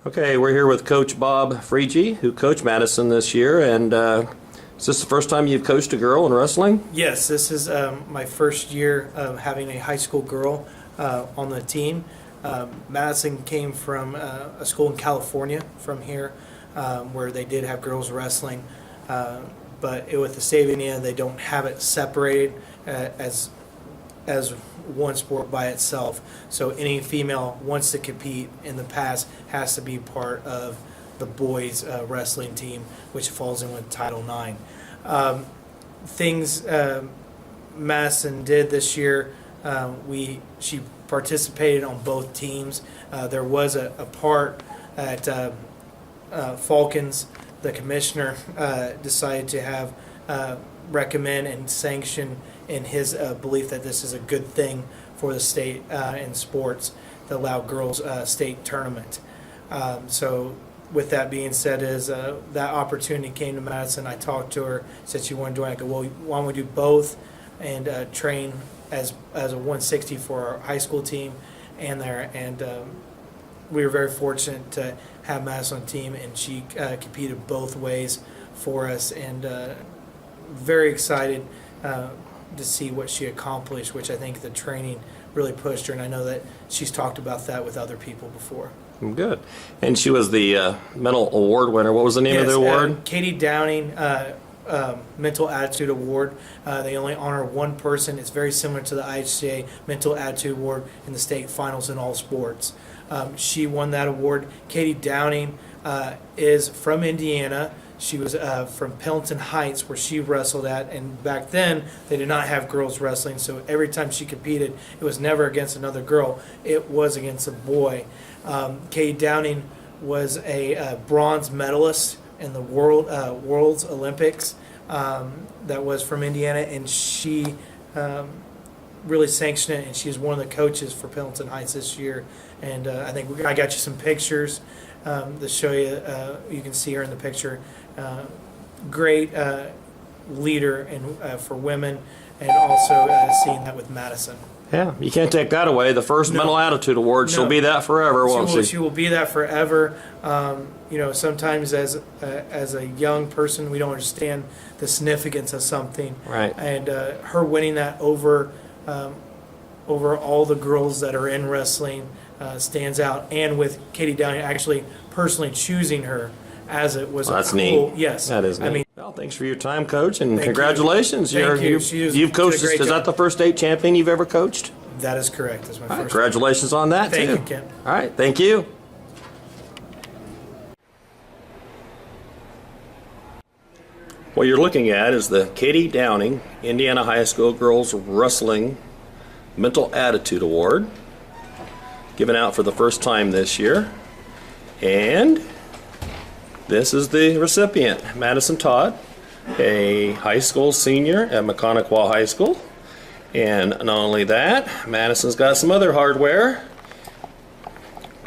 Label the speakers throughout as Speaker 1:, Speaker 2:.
Speaker 1: Okay, we're here with Coach Bob Freege, who coached Madisyn this year, and is this the first time you've coached a girl in wrestling?
Speaker 2: Yes, this is my first year of having a high school girl on the team. Madisyn came from a school in California from here where they did have girls wrestling, but with the state of Indiana, they don't have it separated as one sport by itself. So any female wants to compete in the past has to be part of the boys wrestling team, which falls in with Title IX. Things Madisyn did this year, she participated on both teams. There was a part at Falcons. The commissioner decided to have recommend and sanction in his belief that this is a good thing for the state in sports to allow girls state tournament. So with that being said, that opportunity came to Madisyn. I talked to her, said she wanted to join. I go, well, why don't we do both and train as a 160 for our high school team and there. And we were very fortunate to have Madisyn on the team, and she competed both ways for us, and very excited to see what she accomplished, which I think the training really pushed her, and I know that she's talked about that with other people before.
Speaker 1: Good. And she was the Mental Award winner. What was the name of the award?
Speaker 2: Katie Downing Mental Attitude Award. They only honor one person. It's very similar to the IHCA Mental Attitude Award in the state finals in all sports. She won that award. Katie Downing is from Indiana. She was from Pendleton Heights, where she wrestled at, and back then they did not have girls wrestling, so every time she competed, it was never against another girl, it was against a boy. Katie Downing was a bronze medalist in the World's Olympics that was from Indiana, and she really sanctioned it, and she is one of the coaches for Pendleton Heights this year. And I think I got you some pictures to show you. You can see her in the picture. Great leader for women, and also seeing that with Madisyn.
Speaker 1: Yeah, you can't take that away. The first Mental Attitude Award, she'll be that forever, won't she?
Speaker 2: She will be that forever. You know, sometimes as a young person, we don't understand the significance of something.
Speaker 1: Right.
Speaker 2: And her winning that over all the girls that are in wrestling stands out. And with Katie Downing actually personally choosing her as it was.
Speaker 1: Well, that's
Speaker 2: cool,
Speaker 1: neat.
Speaker 2: Yes,
Speaker 1: that is neat. I mean, well, thanks for your time, Coach, and congratulations.
Speaker 2: Thank you.
Speaker 1: You've coached. Is that the first state champion you've ever coached?
Speaker 2: That is correct. That's my first.
Speaker 1: Congratulations on that.
Speaker 2: Thank
Speaker 1: too.
Speaker 2: you, Kent.
Speaker 1: All right, thank you. What you're looking at is the Katie Downing Indiana High School Girls Wrestling Mental Attitude Award, given out for the first time this year. And this is the recipient, Madisyn Todd, a high school senior at Mechanic-Wall High School. And not only that, Madisyn's got some other hardware.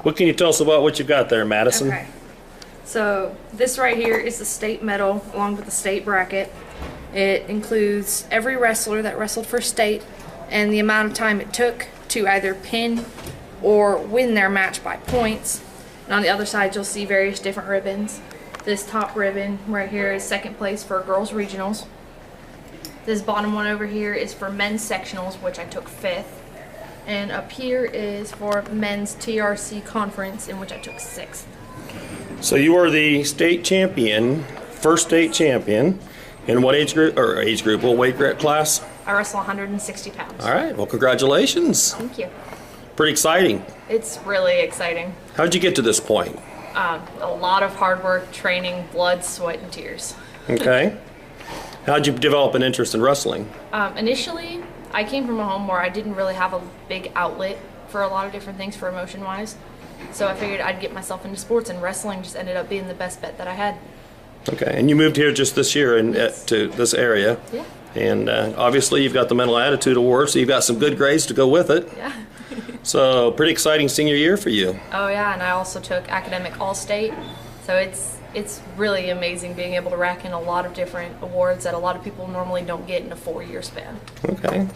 Speaker 1: What can you tell us about what you've got there, Madisyn?
Speaker 3: Okay. So this right here is the state medal along with the state bracket. It includes every wrestler that wrestled for state and the amount of time it took to either pin or win their match by points. And on the other side, you'll see various different ribbons. This top ribbon right here is second place for girls regionals. This bottom one over here is for men's sectionals, which I took 5th. And up here is for men's TRC conference, in which I took 6th.
Speaker 1: So you are the state champion, first state champion, in what age group, what weight group class?
Speaker 3: I wrestle 160 pounds.
Speaker 1: All right, well, congratulations.
Speaker 3: Thank you.
Speaker 1: Pretty exciting.
Speaker 3: It's really exciting.
Speaker 1: How'd you get to this point?
Speaker 3: A lot of hard work, training, blood, sweat, and tears.
Speaker 1: Okay. How'd you develop an interest in wrestling?
Speaker 3: Initially, I came from a home where I didn't really have a big outlet for a lot of different things for emotion-wise. So I figured I'd get myself into sports, and wrestling just ended up being the best bet that I had.
Speaker 1: Okay, and you moved here just this year to this area.
Speaker 3: Yeah.
Speaker 1: And obviously you've got the Mental Attitude Award, so you've got some good grades to go with it.
Speaker 3: Yeah.
Speaker 1: So pretty exciting senior year for you.
Speaker 3: Oh yeah, and I also took academic all-state. So it's really amazing being able to rack in a lot of different awards that a lot of people normally don't get in a 4-year span.
Speaker 1: Okay.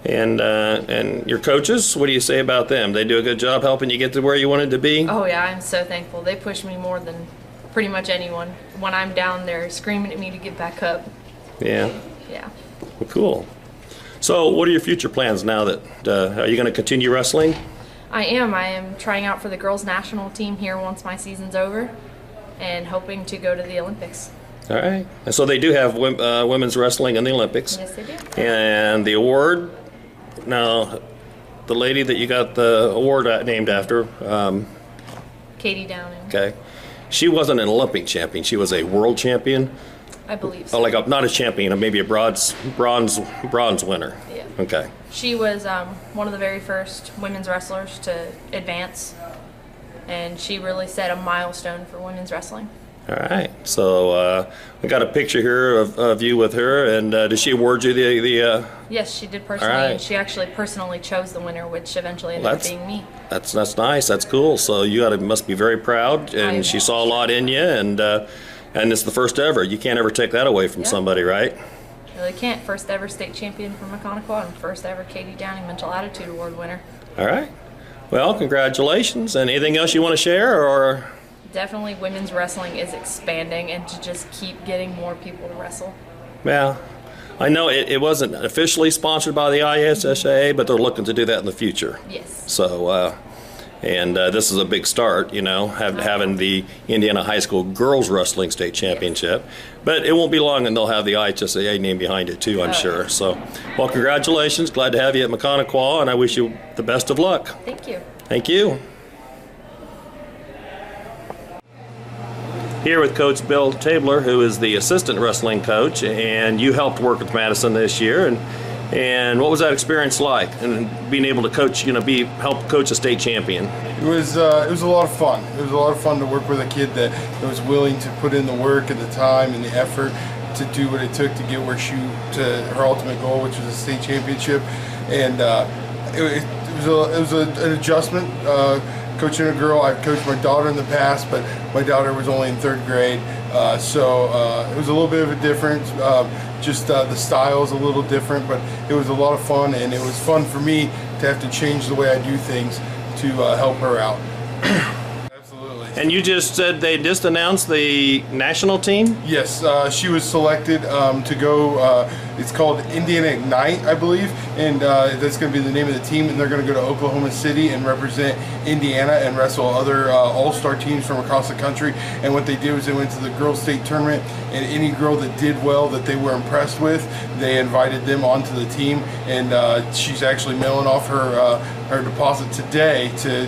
Speaker 1: And your coaches, what do you say about them? They do a good job helping you get to where you wanted to be?
Speaker 3: Oh yeah, I'm so thankful. They push me more than pretty much anyone. When I'm down there screaming at me to get back up.
Speaker 1: Yeah.
Speaker 3: Yeah.
Speaker 1: Well, cool. So what are your future plans now that, are you going to continue wrestling?
Speaker 3: I am. I am trying out for the girls' national team here once my season's over and hoping to go to the Olympics.
Speaker 1: All right. And so they do have women's wrestling in the Olympics.
Speaker 3: Yes, they do.
Speaker 1: And the award, now, the lady that you got the award named after,
Speaker 3: Katie Downing.
Speaker 1: okay, she wasn't an Olympic champion. She was a world champion.
Speaker 3: I believe so.
Speaker 1: Oh, like not a champion, maybe a bronze winner.
Speaker 3: Yeah.
Speaker 1: Okay.
Speaker 3: She was one of the very first women's wrestlers to advance, and she really set a milestone for women's wrestling.
Speaker 1: All right. So we got a picture here of you with her, and did she award you the
Speaker 3: Yes, she did personally,
Speaker 1: All right.
Speaker 3: and she actually personally chose the winner, which eventually ended up being me.
Speaker 1: That's nice. That's cool. So you must be very proud, and she saw a lot in you, and it's the first ever. You can't ever take that away from somebody, right?
Speaker 3: Really can't. First ever state champion from Maconiqua and first ever Katie Downing Mental Attitude Award winner.
Speaker 1: All right. Well, congratulations. And anything else you want to share, or?
Speaker 3: Definitely women's wrestling is expanding, and to just keep getting more people to wrestle.
Speaker 1: Yeah. I know it wasn't officially sponsored by the ISSAA, but they're looking to do that in the future.
Speaker 3: Yes.
Speaker 1: So, this is a big start, having the Indiana High School Girls Wrestling State Championship. But it won't be long and they'll have the IHSAA name behind it too, I'm sure. So, well, congratulations. Glad to have you at Maconiqua, and I wish you the best of luck.
Speaker 3: Thank you.
Speaker 1: Thank you. Here with Coach Bill Tabler, who is the assistant wrestling coach, and you helped work with Madisyn this year. And what was that experience like? And being able to coach, help coach a state champion.
Speaker 4: It was a lot of fun. It was a lot of fun to work with a kid that was willing to put in the work and the time and the effort to do what it took to get to her ultimate goal, which was a state championship. And it was an adjustment. Coaching a girl, I've coached my daughter in the past, but my daughter was only in 3rd grade, so it was a little bit of a difference. The style is a little different, but it was a lot of fun, and it was fun for me to have to change the way I do things to help her out. Absolutely.
Speaker 1: And you just said they just announced the national team?
Speaker 4: Yes, she was selected to go. It's called Indiana Ignite, I believe, and that's going to be the name of the team. And they're going to go to Oklahoma City and represent Indiana and wrestle other all-star teams from across the country. And what they did was they went to the girls' state tournament, and any girl that did well that they were impressed with, they invited them onto the team. And she's actually mailing off her deposit today to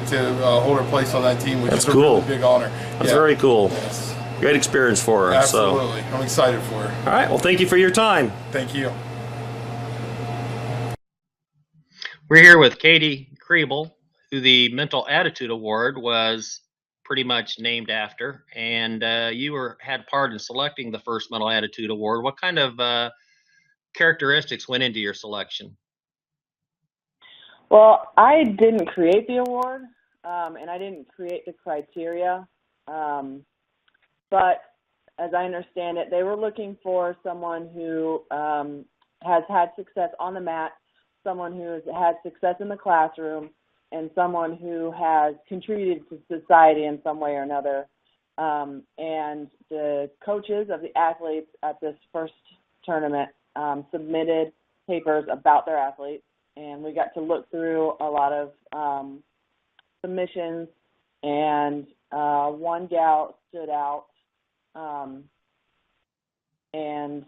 Speaker 4: hold her place on that team, which is a
Speaker 1: cool.
Speaker 4: really big honor.
Speaker 1: That's very cool.
Speaker 4: Yes.
Speaker 1: Great experience for her.
Speaker 4: Absolutely.
Speaker 1: So.
Speaker 4: I'm excited for her.
Speaker 1: All right. Well, thank you for your time.
Speaker 4: Thank you.
Speaker 1: We're here with Katie Kriebel, who the Mental Attitude Award was pretty much named after, and you had part in selecting the first Mental Attitude Award. What kind of characteristics went into your selection?
Speaker 5: Well, I didn't create the award, and I didn't create the criteria, but as I understand it, they were looking for someone who has had success on the mat, someone who has had success in the classroom, and someone who has contributed to society in some way or another. And the coaches of the athletes at this first tournament submitted papers about their athletes, and we got to look through a lot of submissions, and one gal stood out, and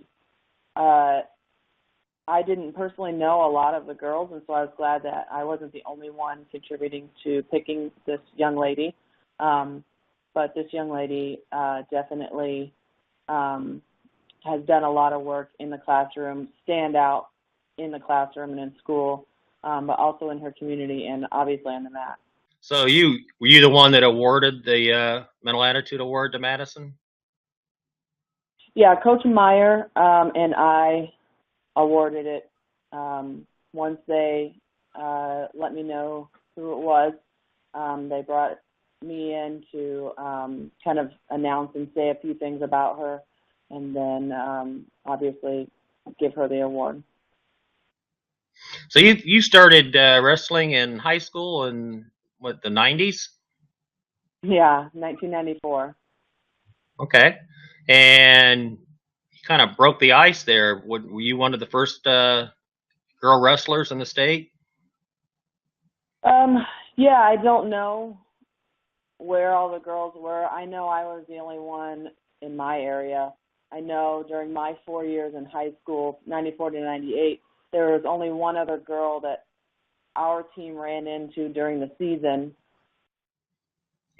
Speaker 5: I didn't personally know a lot of the girls, and so I was glad that I wasn't the only one contributing to picking this young lady. But this young lady definitely has done a lot of work in the classroom, stand out in the classroom and in school, but also in her community and obviously on the mat.
Speaker 1: So were you the one that awarded the Mental Attitude Award to Madisyn?
Speaker 5: Yeah, Coach Meyer and I awarded it once they let me know who it was. They brought me in to kind of announce and say a few things about her, and then obviously give her the award.
Speaker 1: So you started wrestling in high school in what, the 90s?
Speaker 5: Yeah, 1994.
Speaker 1: Okay, and you kind of broke the ice there. Were you one of the first girl wrestlers in the state?
Speaker 5: Um, yeah, I don't know where all the girls were. I know I was the only one in my area. I know during my 4 years in high school, 94 to 98, there was only one other girl that our team ran into during the season.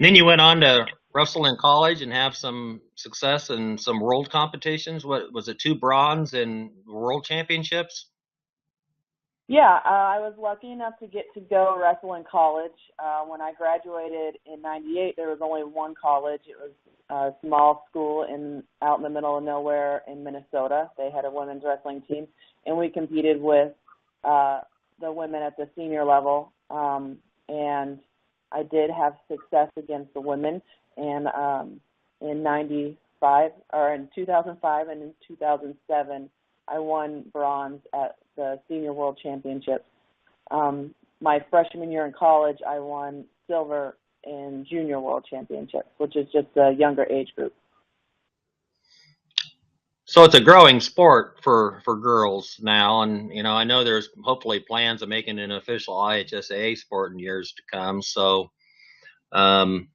Speaker 1: And then you went on to wrestle in college and have some success in some world competitions. What was it? 2 bronze in world championships.
Speaker 5: Yeah, I was lucky enough to get to go wrestle in college. When I graduated in '98, there was only one college. It was a small school out in the middle of nowhere in Minnesota. They had a women's wrestling team, and we competed with the women at the senior level. And I did have success against the women. And in '95, or in 2005 and in 2007, I won bronze at the Senior World Championships. My freshman year in college, I won silver in Junior World Championships, which is just a younger age group.
Speaker 1: So it's a growing sport for girls now, and I know there's hopefully plans of making an official IHSAA sport in years to come. Um,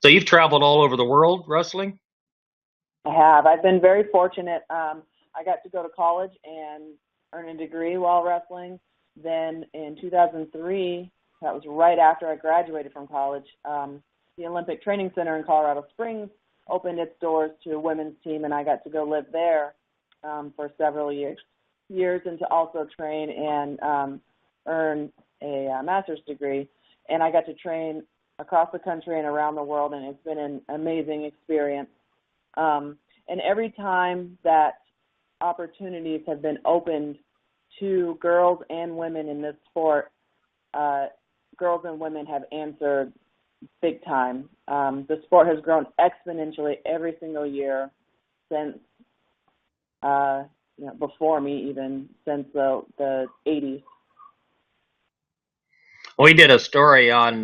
Speaker 1: so you've traveled all over the world wrestling.
Speaker 5: I have. I've been very fortunate. I got to go to college and earn a degree while wrestling. Then in 2003, that was right after I graduated from college, the Olympic Training Center in Colorado Springs opened its doors to a women's team, and I got to go live there for several years and to also train and earn a master's degree. And I got to train across the country and around the world, and it's been an amazing experience. And every time that opportunities have been opened to girls and women in this sport, girls and women have answered big time. The sport has grown exponentially every single year since, before me even, since the 80s.
Speaker 1: We did a story on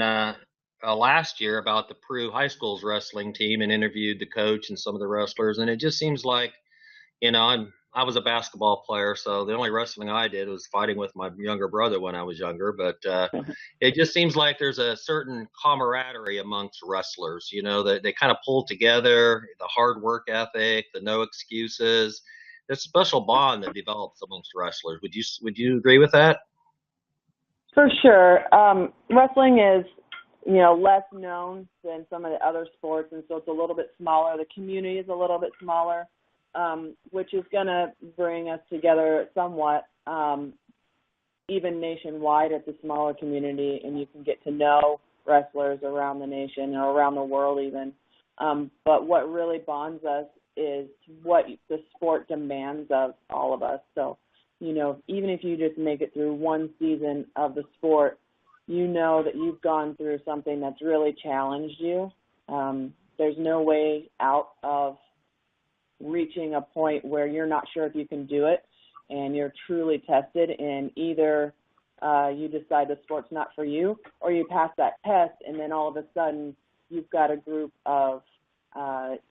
Speaker 1: last year about the Peru high school's wrestling team and interviewed the coach and some of the wrestlers, and it just seems like, I was a basketball player, so the only wrestling I did was fighting with my younger brother when I was younger. But it just seems like there's a certain camaraderie amongst wrestlers. That they kind of pull together, the hard work ethic, the no excuses. There's a special bond that develops amongst wrestlers. Would you agree with that?
Speaker 5: For sure. Wrestling is, less known than some of the other sports, and so it's a little bit smaller. The community is a little bit smaller, which is going to bring us together somewhat, even nationwide. It's a smaller community, and you can get to know wrestlers around the nation or around the world even. But what really bonds us is what the sport demands of all of us. So, even if you just make it through one season of the sport, that you've gone through something that's really challenged you. There's no way out of reaching a point where you're not sure if you can do it, and you're truly tested, and either you decide the sport's not for you, or you pass that test, and then all of a sudden you've got a group of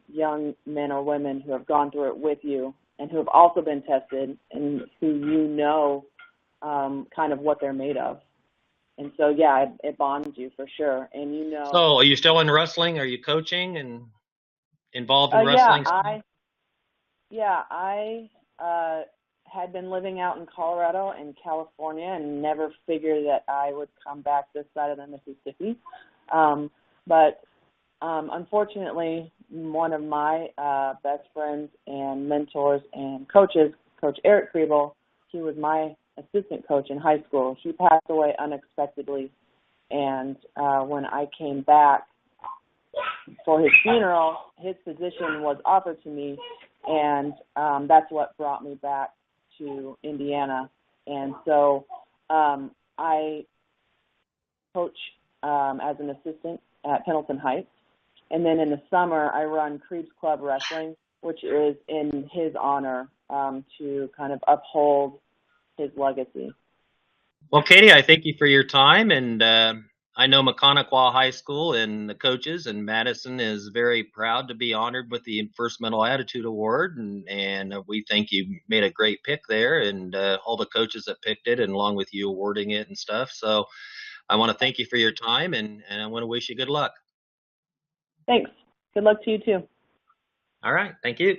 Speaker 5: young men or women who have gone through it with you and who have also been tested, and who kind of what they're made of. And so, yeah, it bonds you for sure. And
Speaker 1: So, are you still in wrestling? Are you coaching and involved in wrestling?
Speaker 5: I had been living out in Colorado and California and never figured that I would come back this side of the Mississippi. But unfortunately, one of my best friends and mentors and coaches, Coach Eric Kriebel, he was my assistant coach in high school. He passed away unexpectedly, and when I came back for his funeral, his position was offered to me, and that's what brought me back to Indiana. And so I coach as an assistant at Pendleton Heights, and then in the summer I run Krieb's Club Wrestling, which is in his honor, to kind of uphold his legacy.
Speaker 1: Well, Katie, I thank you for your time, and I know Mechaniqua High School and the coaches and Madisyn is very proud to be honored with the First Mental Attitude Award, and we think you made a great pick there, and all the coaches that picked it, and along with you awarding it and stuff. So I want to thank you for your time, and I want to wish you good luck.
Speaker 5: Thanks. Good luck to you too.
Speaker 1: All right, thank you.